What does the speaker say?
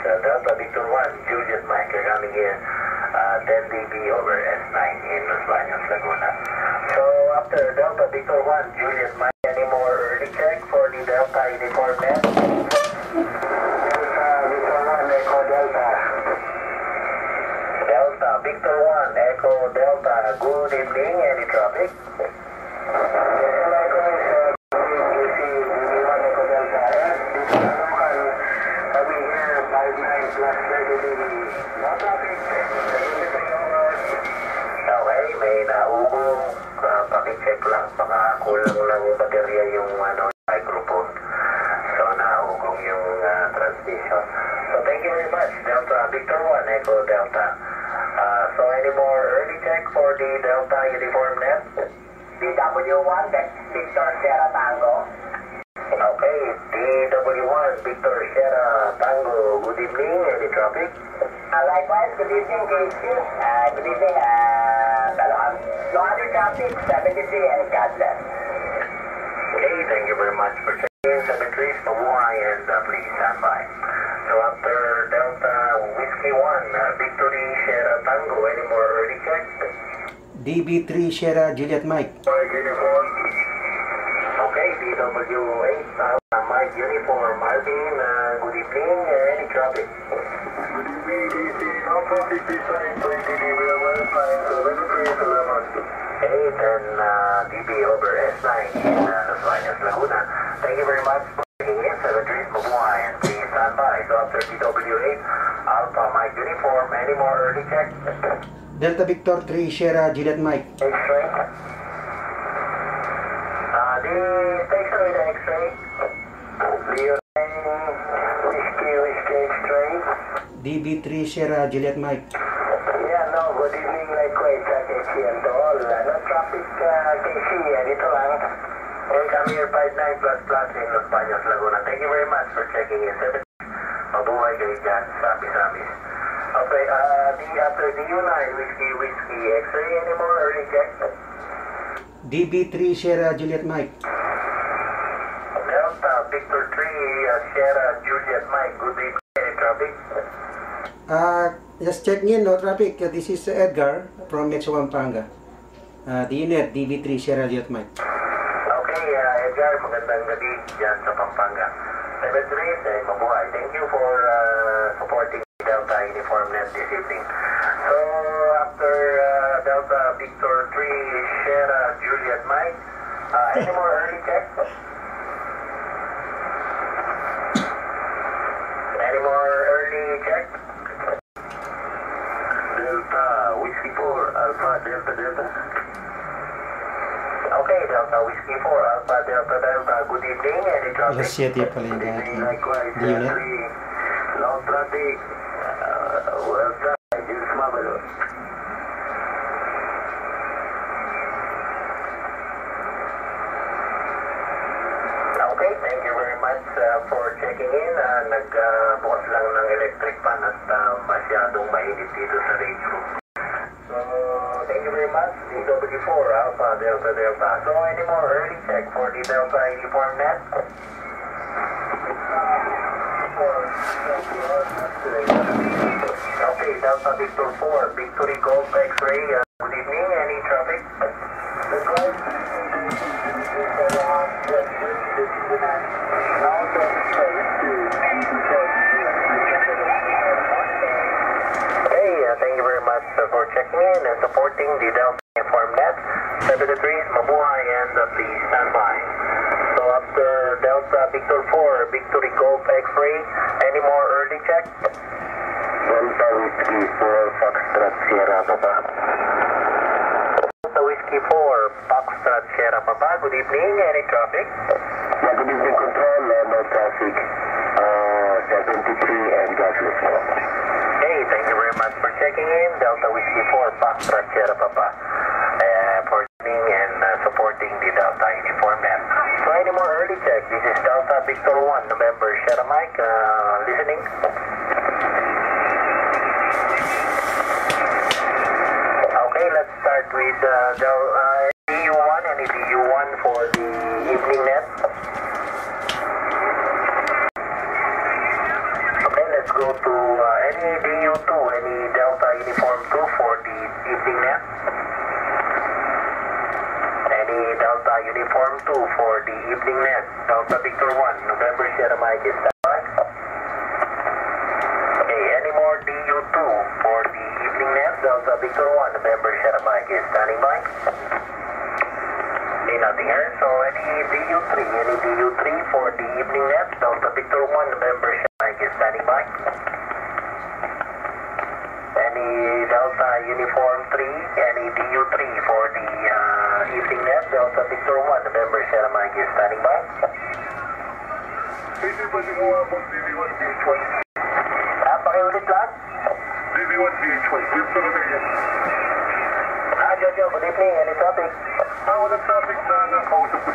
Delta Victor 1, Juliet Mike, you're coming in 10 dB over S9 in Los Baños, Laguna. So after Delta Victor 1, Juliet Mike, any more early check for the Delta uniform net? Delta Victor 1, Echo Delta. Delta Victor 1, Echo Delta, good evening, any traffic? Okay, may naugong, pakicheck lang, baka kulang lang baterya yung microphone. So naugong yung transmission. So thank you very much, Delta Victor 1, Echo Delta. So any more early check for the Delta uniform net? DW1, Victor Sierra Tango. Okay, DW1, Victor Sierra Tango, good evening, any traffic? Likewise, good evening, KQ. Good evening, Kalohan. No other traffic, 73, and God bless. Okay, thank you very much for checking in. 73, mabuhay, and please stand by. So after Delta Whiskey 1, Victory Sierra Tango, any more early check? DV3 Sierra Juliet Mike. Uniform. Okay, DW8, Mike Uniform. Martin, good evening, any traffic? Good evening, DC. No traffic beside 20 dB over S9, so let's create 11. 8 and dB over S9 in Los Baños, Laguna. Thank you very much for checking in. 73, mabuhay, and please stand by. So after DW8, Alpha Mike Uniform, any more early check? Delta Victor 3 Sierra Juliet Mike. X-ray. The station with the X-ray. Leo Whiskey X-ray. DV3 Sierra Juliet Mike. Yeah, no, good evening, likewise, KC and to all. No traffic, KC, dito lang. Welcome here, 59++ in Los Baños, Laguna. Thank you very much for checking in. 7. Mabuhay kayo dyan, sabi-sabi. Okay, after the U9, Whiskey X-ray, any more early check? DV3 Sierra Juliet Mike. Delta Victor 3 Sierra Juliet Mike, good evening, any traffic? Just checking in, no traffic. This is Edgar from Metro Pampanga. The unit, DV3 Sierra Juliet Mike. Okay, Edgar, magandang gabi dyan sa Pampanga. 73, mabuhay. Thank you for supporting Delta Uniform Net this evening. So, after Delta Victor 3 Sierra Juliet Mike, any more early check? Any more early check? Delta Whiskey 4 Alpha Delta. Okay, Delta Whiskey 4 Alpha Delta, good evening, any traffic? Alas 7 pala yung dati. The unit. Long traffic. Well done, Jules Mamalo. Okay, thank you very much for checking in. Nagbukas lang ng electric fan at masyadong mainit dito sa radio. So, thank you very much, DW4 Alpha Delta. So, any more early check for the Delta uniform net? Okay, Delta Victor 4, Victory Golf X-ray, good evening, any traffic? Okay, thank you very much for checking in and supporting the Delta uniform net. 73, mabuhay, and please stand by. So after Delta Victor 4, Victory Golf X-ray, any more early check? Delta Whiskey 4, Foxtrot Sierra Papa. Delta Whiskey 4, Foxtrot Sierra Papa, good evening, any traffic? Yeah, good evening, control, no traffic. 73 and God bless you. Okay, thank you very much for checking in. Delta Whiskey 4, Foxtrot Sierra Papa, for tuning and supporting the Delta uniform net. So any more early check? This is Delta Victor 1, November Sierra Mike, listening. Okay, let's start with DU1 and DU1 for the evening net. Okay, let's go to Delta Victor 1, November Sierra Mike is standby. Okay, any more DU2 for the evening net? Delta Victor 1, November Sierra Mike is standing by. Okay, nothing here. So any DU3 for the evening net? Delta Victor 1, November Sierra Mike is standing by. Any Delta Uniform 3, any DU3 for the evening net? Delta Victor 1, November Sierra Mike is standing by. Pakiulit lang. DV1DH1, Jojo, good evening. Any traffic? walang traffic na nakausap ko.